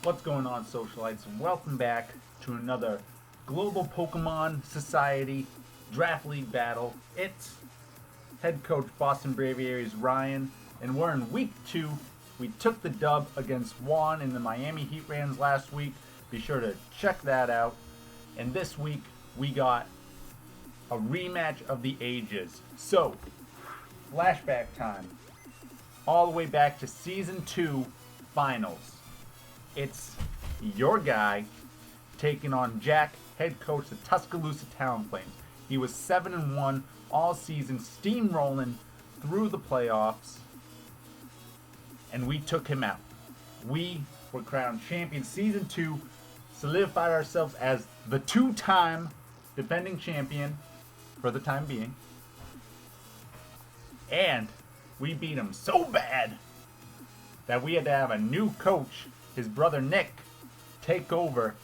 What's going on, Socialites? Welcome back to another Global Pokemon Society Draft League battle. It's head coach Boston Braviaries Ryan, and we're in week 2. We took the dub against Juan in the Miami Heat Rans last week. Be sure to check that out. And this week we got a rematch of the ages. So, flashback time. All the way back to Season 2 Finals. It's your guy taking on Jack, head coach of the Tuscaloosa Talonflames. He was 7-1 all season, steamrolling through the playoffs, and we took him out. We were crowned champions. Season 2 solidified ourselves as the 2-time defending champion for the time being. And we beat him so bad that we had to have a new coach, his brother Nick, take over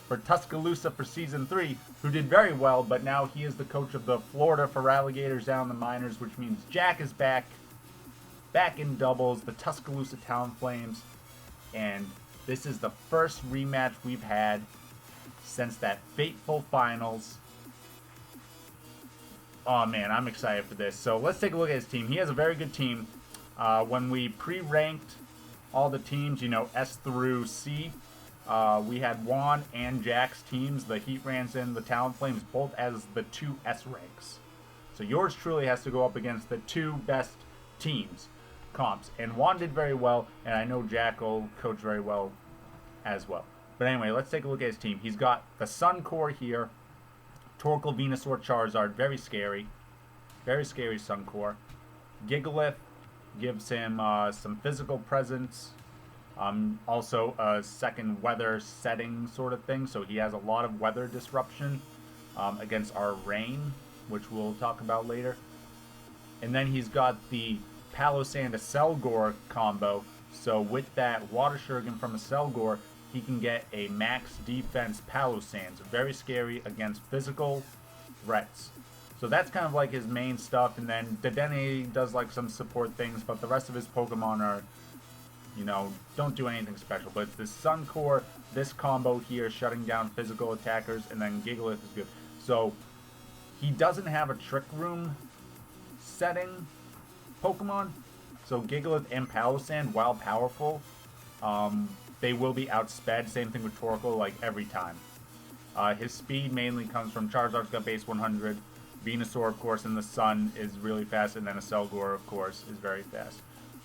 for Tuscaloosa for Season 3, who did very well, but now he is the coach of the Florida for Alligators down in the minors, which means Jack is back in doubles, the Tuscaloosa Talonflames, and this is the first rematch we've had since that fateful finals. Oh man, I'm excited for this. So let's take a look at his team. He has a very good team. When we pre-ranked all the teams, S through C, we had Juan and Jack's teams, the Heat Rans and the Talonflames, both as the 2 S ranks. So yours truly has to go up against the 2 best teams, comps. And Juan did very well, and I know Jack will coach very well as well. But anyway, let's take a look at his team. He's got the Sun Core here, Torkoal, Venusaur, Charizard, very scary Sun Core. Gigalith gives him some physical presence, also a second weather setting sort of thing, so he has a lot of weather disruption against our rain, which we'll talk about later. And then he's got the Palossand Accelgor combo, so with that Water Shuriken from Accelgor, he can get a max defense Palossand, so very scary against physical threats. So that's kind of like his main stuff, and then Dedenne does like some support things, but the rest of his Pokemon are, don't do anything special. But it's this Sun Core, this combo here, shutting down physical attackers, and then Gigalith is good. So he doesn't have a Trick Room setting Pokemon, so Gigalith and Palossand, while powerful, they will be outsped. Same thing with Torkoal, like every time. His speed mainly comes from Charizard's got base 100. Venusaur, of course, in the sun is really fast, and then Accelgor, of course, is very fast.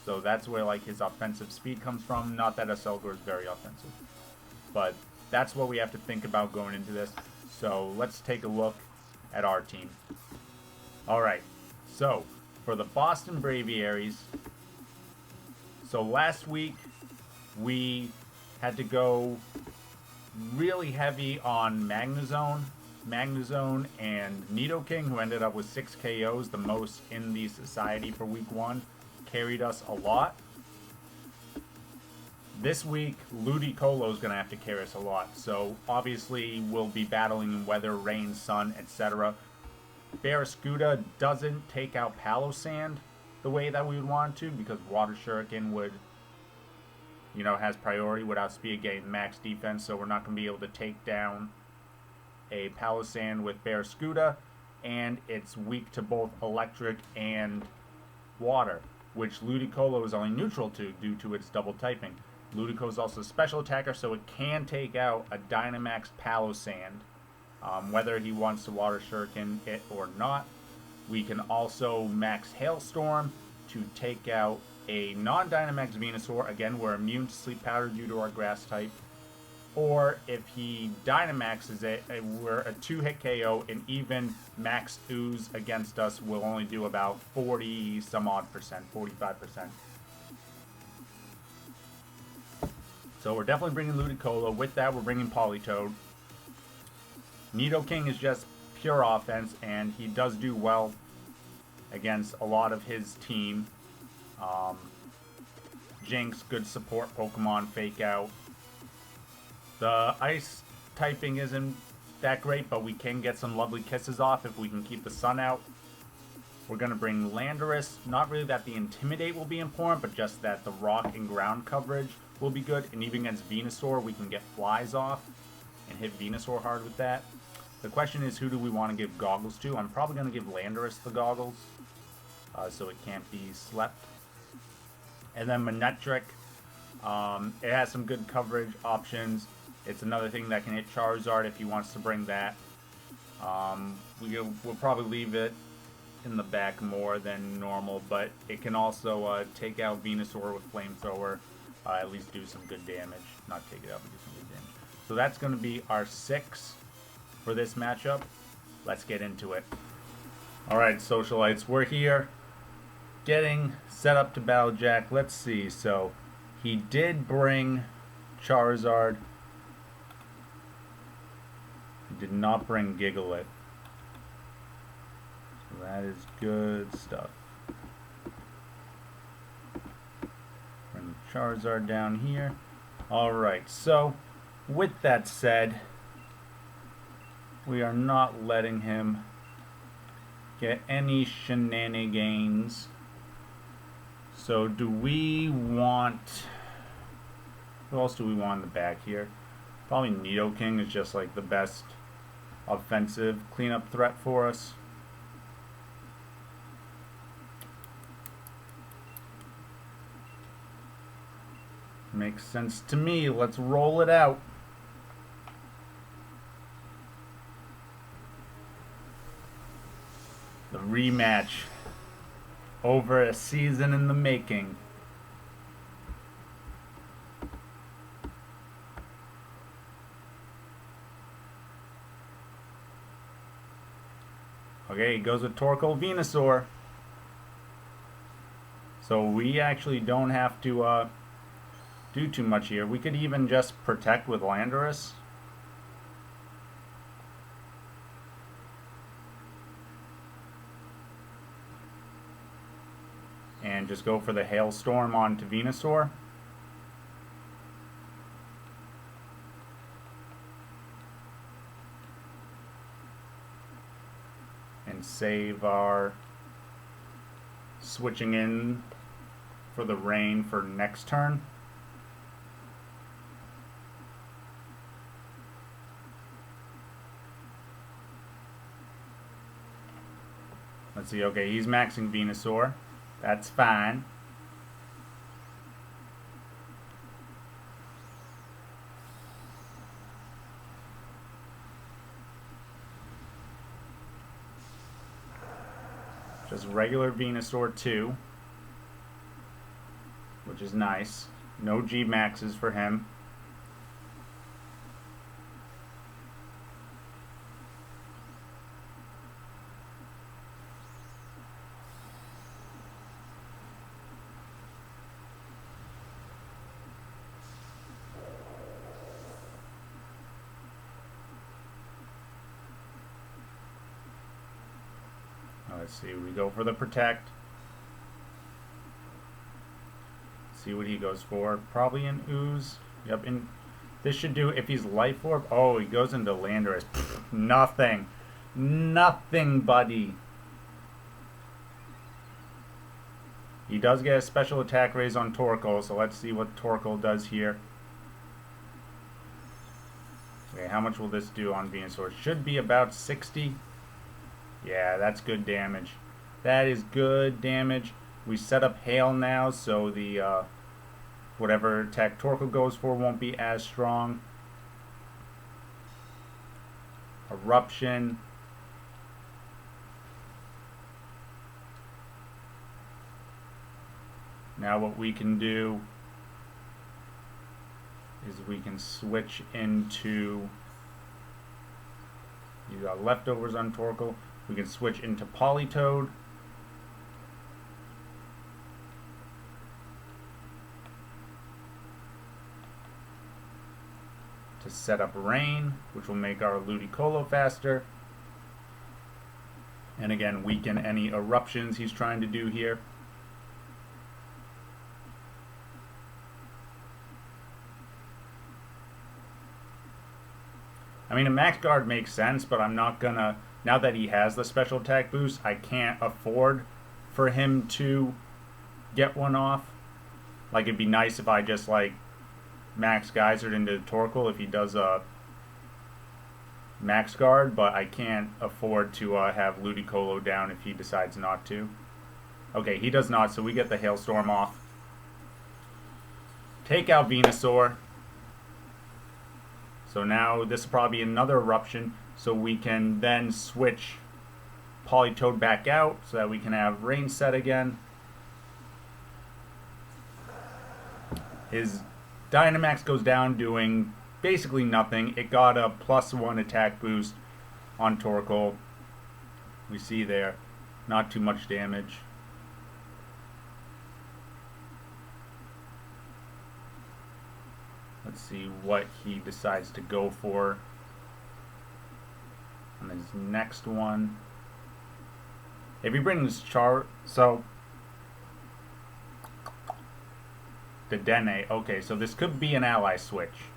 So that's where like his offensive speed comes from. Not that Accelgor is very offensive, but that's what we have to think about going into this. So let's take a look at our team. All right, so for the Boston Braviaries, so last week we had to go really heavy on Magnezone and Nidoking, who ended up with 6 KOs, the most in the society for week 1, carried us a lot. This week, Ludicolo is going to have to carry us a lot, so obviously we'll be battling weather, rain, sun, etc. Barraskewda doesn't take out Palossand the way that we would want to, because Water Shuriken would, has priority without speed getting max defense, so we're not going to be able to take down a Palossand with Barraskewda, and it's weak to both electric and water, which Ludicolo is only neutral to due to its double typing. Ludicolo is also a special attacker, so it can take out a Dynamax Palossand, whether he wants to Water Shuriken it or not. We can also max Hailstorm to take out a non-Dynamax Venusaur. Again, we're immune to Sleep Powder due to our grass type. Or if he Dynamaxes it, we're a 2-hit KO, and even max Ooze against us will only do about 40 some odd percent, 45%. So we're definitely bringing Ludicolo. With that, we're bringing Politoed. Nidoking is just pure offense, and he does do well against a lot of his team. Jynx, good support Pokemon, Fake Out. The ice typing isn't that great, but we can get some lovely kisses off if we can keep the sun out. We're going to bring Landorus. Not really that the Intimidate will be important, but just that the rock and ground coverage will be good. And even against Venusaur, we can get flies off and hit Venusaur hard with that. The question is, who do we want to give goggles to? I'm probably going to give Landorus the goggles, so it can't be slept. And then Manectric, it has some good coverage options. It's another thing that can hit Charizard if he wants to bring that. We'll probably leave it in the back more than normal, but it can also take out Venusaur with Flamethrower, at least do some good damage. Not take it out, but do some good damage. So that's going to be our 6 for this matchup. Let's get into it. Alright, Socialites, we're here getting set up to battle Jack. Let's see, so he did bring Charizard. He did not bring Gigalith. So that is good stuff. Bring Charizard down here. Alright, so with that said, we are not letting him get any shenanigans. So do we want... Who else do we want in the back here? Probably Nidoking is just like the best offensive cleanup threat for us. Makes sense to me. Let's roll it out. The rematch. Over a season in the making. Okay, he goes with Torkoal Venusaur. So we actually don't have to do too much here. We could even just protect with Landorus. And just go for the Hailstorm onto Venusaur. And save our switching in for the rain for next turn. Let's see, okay, he's maxing Venusaur. That's fine. Just regular Venusaur 2, which is nice. No G maxes for him. Let's see, we go for the Protect. See what he goes for. Probably an Ooze. Yep, and this should do, if he's Life Orb. Oh, he goes into Landorus. Nothing. Nothing, buddy. He does get a special attack raise on Torkoal, so let's see what Torkoal does here. Okay, how much will this do on Venusaur? Should be about 60. Yeah, that's good damage. That is good damage. We set up Hail now, so the whatever attack Torkoal goes for won't be as strong. Eruption. Now what we can do is we can switch into... You got leftovers on Torkoal. We can switch into Politoed. To set up Rain, which will make our Ludicolo faster. And again, weaken any eruptions he's trying to do here. I mean, a max guard makes sense, but I'm not gonna... Now that he has the special attack boost, I can't afford for him to get one off. Like, it'd be nice if I just, like, Max Geyser into Torkoal if he does a Max Guard, but I can't afford to have Ludicolo down if he decides not to. Okay, he does not, so we get the Hailstorm off. Take out Venusaur. So now this will probably be another Eruption, so we can then switch Politoed back out so that we can have Rain Set again. His Dynamax goes down doing basically nothing. It got a +1 attack boost on Torkoal. We see there, not too much damage. Let's see what he decides to go for on his next one. If he brings so Dedenne. Okay, so this could be an ally switch.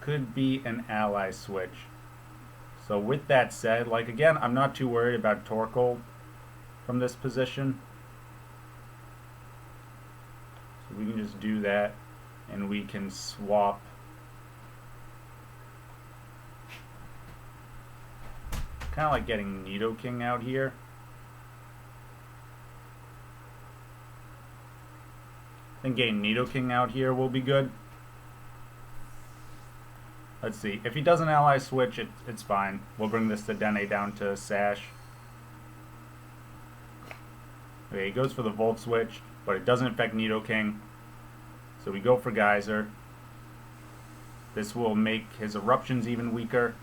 Could be an ally switch. So with that said, like again, I'm not too worried about Torkoal from this position. So we can just do that, and we can swap kind of like getting Nidoking out here. I think getting Nidoking out here will be good. Let's see. If he does an ally switch, it's fine. We'll bring this Dedenne down to Sash. Okay, he goes for the Volt switch, but it doesn't affect Nidoking. So we go for Geyser. This will make his Eruptions even weaker.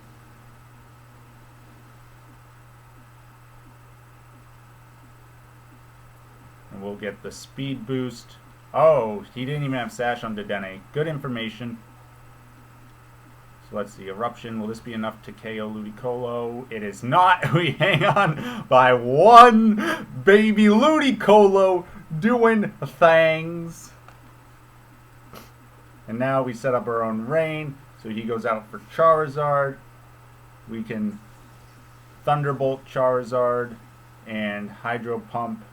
And we'll get the speed boost. Oh, he didn't even have Sash on Dedenne. Good information. So let's see. Eruption. Will this be enough to KO Ludicolo? It is not. We hang on by one. Baby Ludicolo doing things. And now we set up our own Rain. So he goes out for Charizard. We can Thunderbolt Charizard and Hydro Pump.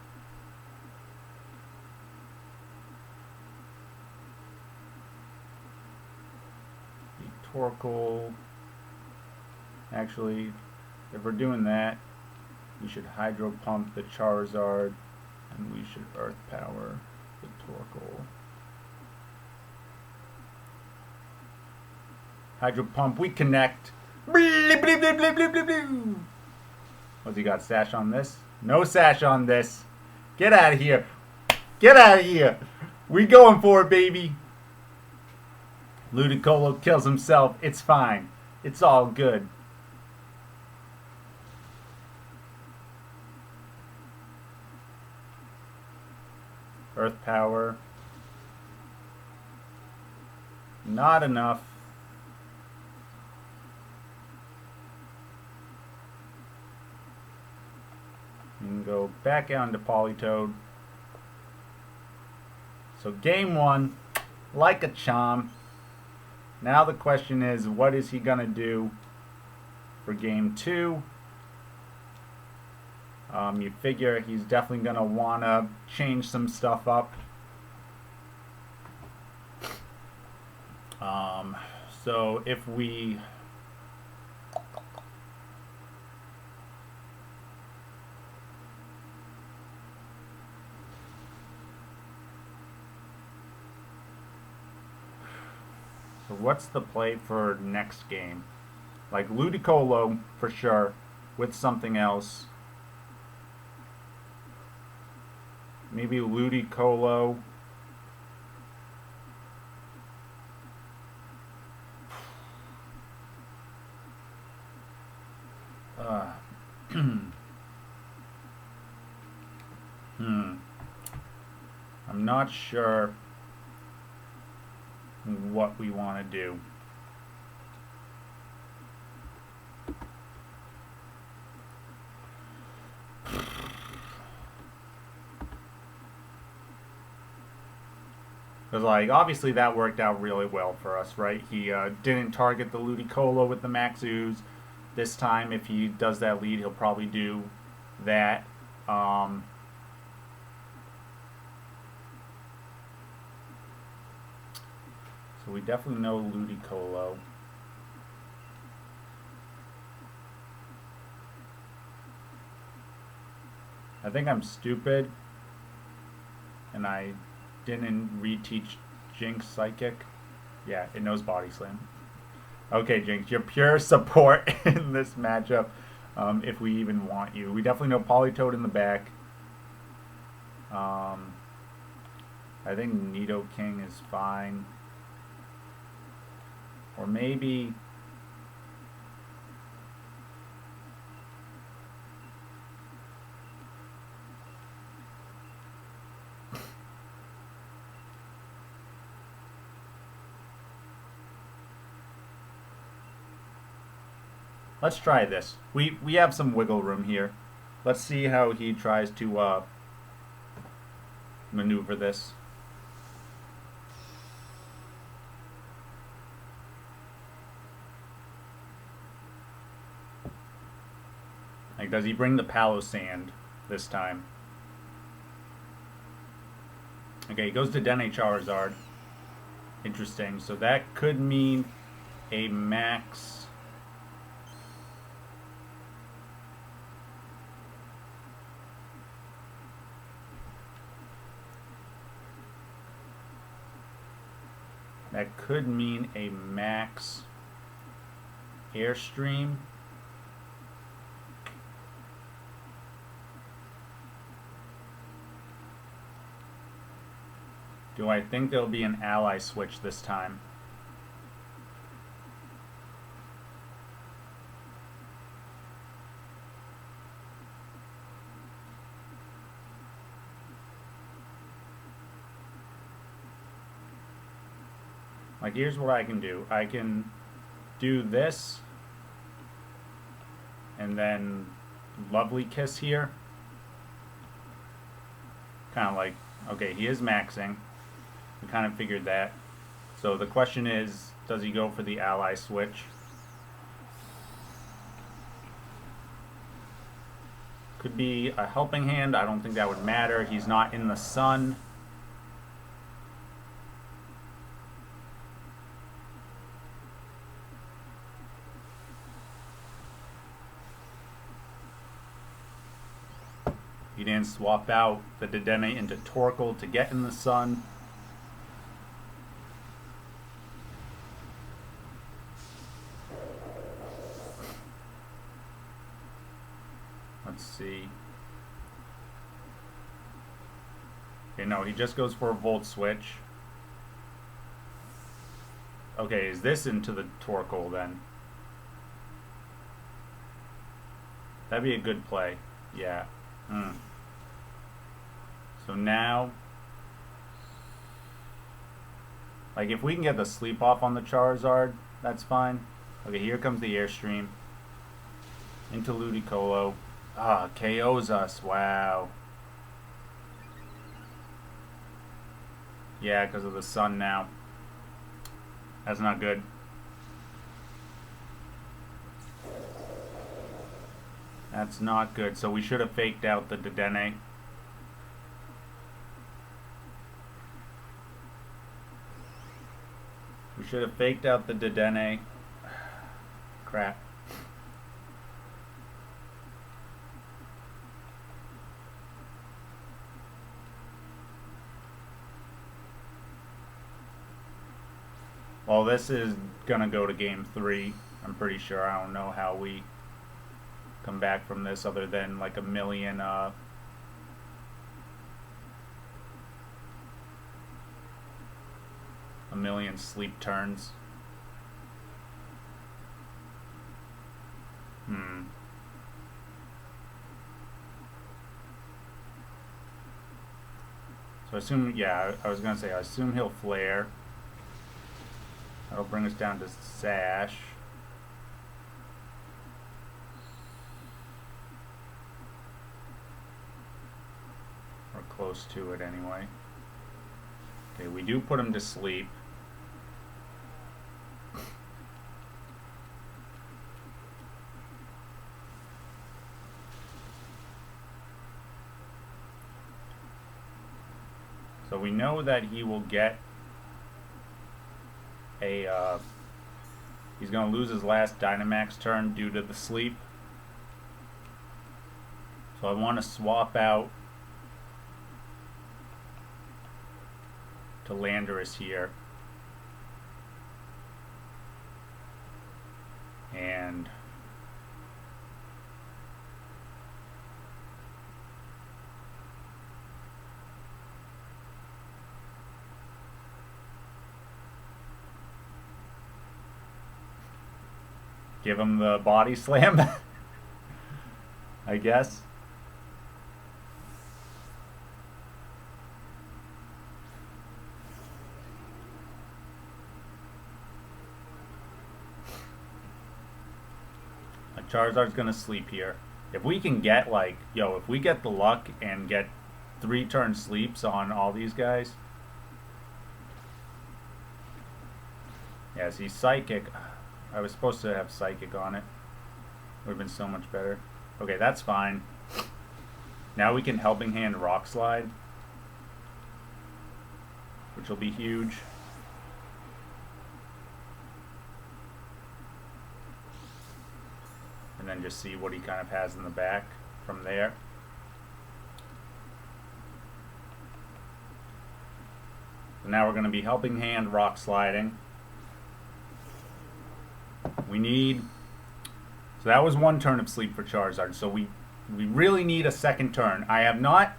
Torkoal. Actually, if we're doing that, we should Hydro Pump the Charizard, and we should Earth Power the Torkoal. Hydro Pump, we connect. What's he got? Sash on this? No sash on this. Get out of here. Get out of here. We going for it, baby. Ludicolo kills himself. It's fine. It's all good. Earth Power. Not enough. You can go back down to Politoed. So game one, like a charm. Now the question is, what is he going to do for game two? You figure he's definitely going to want to change some stuff up. So if we... So what's the play for next game? Like Ludicolo for sure, with something else. Maybe Ludicolo. I'm not sure what we want to do. Because, like, obviously that worked out really well for us, right? He didn't target the Ludicolo with the Max Ooze. This time, if he does that lead, he'll probably do that. So we definitely know Ludicolo. I think I'm stupid and I didn't reteach Jynx Psychic. Yeah, it knows Body Slam. Okay, Jynx, you're pure support in this matchup, if we even want you. We definitely know Politoed in the back. I think Nidoking is fine. Or maybe... Let's try this. We have some wiggle room here. Let's see how he tries to maneuver this. Like, does he bring the Palossand this time? Okay, he goes to Dedenne Charizard. Interesting. So that could mean a max... That could mean a max Airstream. Do I think there'll be an ally switch this time? Like, here's what I can do. I can do this, and then Lovely Kiss here. Kind of like, okay, he is maxing. We kind of figured that. So the question is, does he go for the ally switch? Could be a helping hand. I don't think that would matter. He's not in the sun. He didn't swap out the Dedenne into Torkoal to get in the sun. Let's see. Okay, no, he just goes for a Volt Switch. Okay, is this into the Torkoal then? That'd be a good play. Yeah. So now, like, if we can get the sleep off on the Charizard, that's fine. Okay, here comes the Airstream into Ludicolo. Ah, KOs us. Wow. Yeah, because of the sun now. That's not good. That's not good. So we should have faked out the Dedenne. We should have faked out the Dedenne. Crap. Well, this is gonna go to game 3. I'm pretty sure. I don't know how we come back from this other than like a million sleep turns. So I assume, yeah, I was gonna say, I assume he'll flare. That'll bring us down to Sash. Or close to it anyway. Okay, we do put him to sleep. So we know that he will get a, he's going to lose his last Dynamax turn due to the sleep. So I want to swap out to Landorus here. And give him the body slam, I guess. Charizard's gonna sleep here. If we can get like, if we get the luck and get 3-turn sleeps on all these guys. Yeah, see, Psychic. I was supposed to have Psychic on it. Would have been so much better. Okay, that's fine. Now we can Helping Hand Rock Slide, which will be huge. And then just see what he kind of has in the back from there. So now we're going to be Helping Hand Rock Sliding. We need... So that was 1 turn of sleep for Charizard. So we really need a 2nd turn. I have not...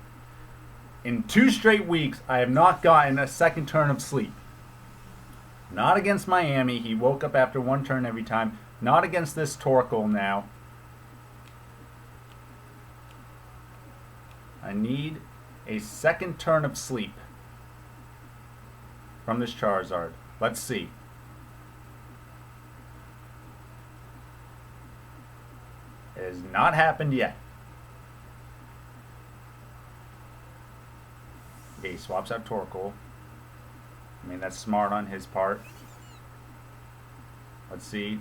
In 2 straight weeks, I have not gotten a 2nd turn of sleep. Not against Miami. He woke up after 1 turn every time. Not against this Torkoal now. I need a 2nd turn of sleep from this Charizard. Let's see. It has not happened yet. Okay, he swaps out Torkoal. I mean, that's smart on his part. Let's see.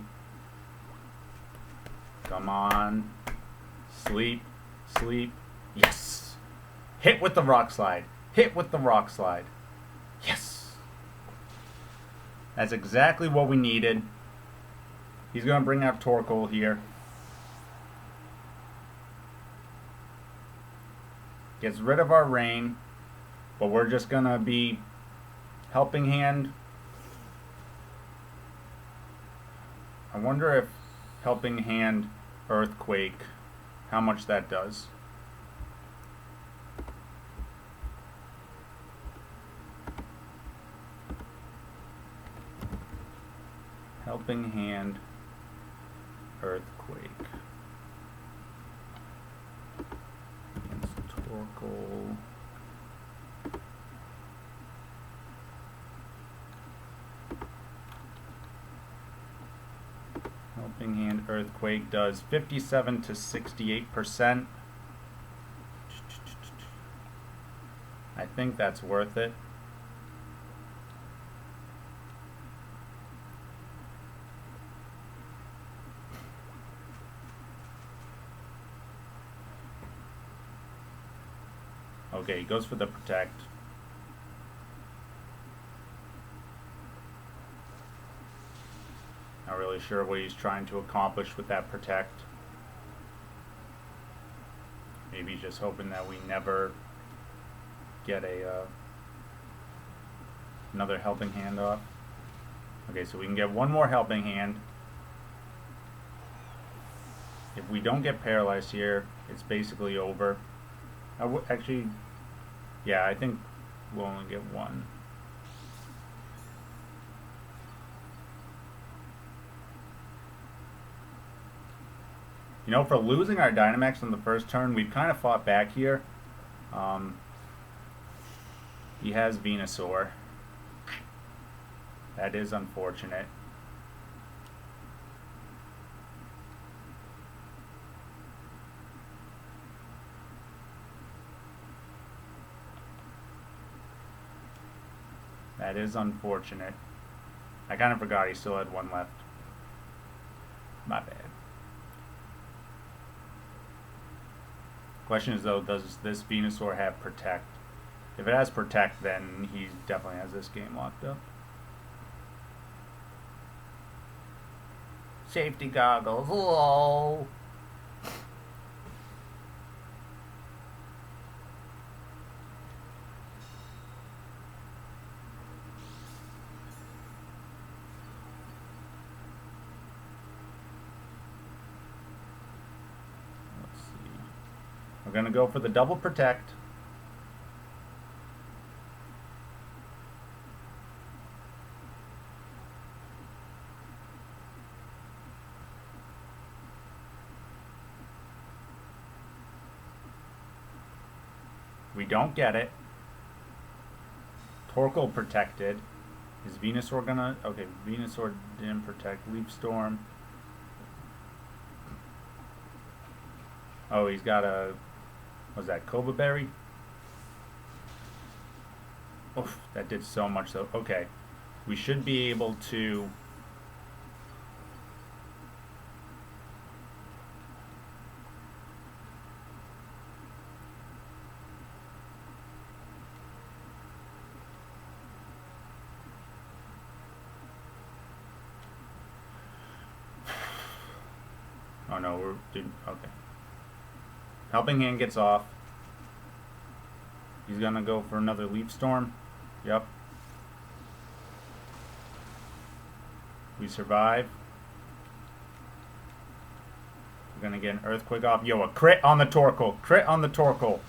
Come on. Sleep. Sleep. Yes. Hit with the Rock Slide. Hit with the Rock Slide. Yes. That's exactly what we needed. He's going to bring out Torkoal here. Gets rid of our rain. But we're just going to be Helping Hand. I wonder if Helping Hand Earthquake, how much that does. Helping Hand Earthquake against Torkoal. Helping Hand Earthquake does 57 to 68%. I think that's worth it. Okay, he goes for the Protect. Not really sure what he's trying to accomplish with that Protect. Maybe he's just hoping that we never get a another Helping Hand off. Okay, so we can get 1 more Helping Hand. If we don't get paralyzed here, it's basically over. Actually, yeah, I think we'll only get 1. You know, for losing our Dynamax on the first turn, we've kind of fought back here. He has Venusaur. That is unfortunate. That is unfortunate. I kind of forgot he still had 1 left. My bad. Question is though, does this Venusaur have Protect? If it has Protect, then he definitely has this game locked up. safety goggles. Whoa. Let's see. We're going to go for the double protect. We don't get it. Torkoal protected. Is Venusaur gonna... Okay, Venusaur didn't protect. Leaf Storm. Oh, he's got a... Was that Cobra Berry? Oof, that did so much though. Okay. We should be able to... Oh no, okay. Helping Hand gets off. He's gonna go for another Leaf Storm. Yep. We survive. We're gonna get an Earthquake off. Yo, a crit on the Torkoal. Crit on the Torkoal.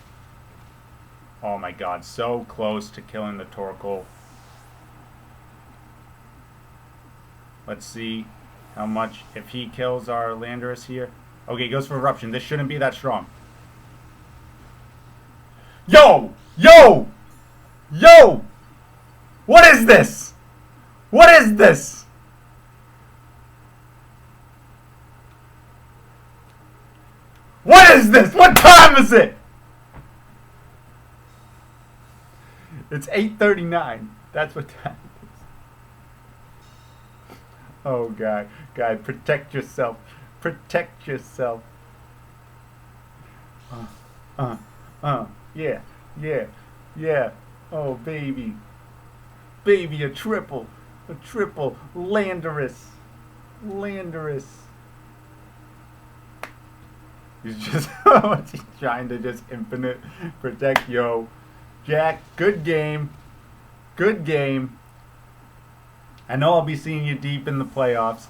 Oh my god, so close to killing the Torkoal. Let's see how much, if he kills our Landorus here. Okay, he goes for Eruption. This shouldn't be that strong. Yo! Yo! Yo! What is this? What is this? What is this? What time is it? It's 8:39. That's what time it is. Oh, God. God, protect yourself. Protect yourself. Yeah, yeah, yeah. Oh, baby. Baby, a triple. A triple. Landorus. Landorus. He's just he's trying to just infinite protect. Yo, Jack, good game. Good game. I know I'll be seeing you deep in the playoffs.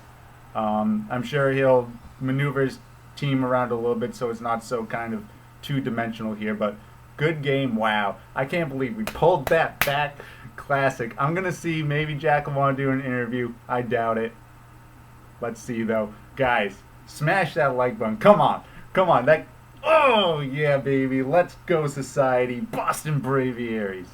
I'm sure he'll maneuver his team around a little bit so it's not so kind of two-dimensional here, but good game. Wow. I can't believe we pulled that back. Classic. I'm going to see, maybe Jack will want to do an interview. I doubt it. Let's see, though. Guys, smash that like button. Come on. Come on. Oh, yeah, baby. Let's go, Society. Boston Braviaries.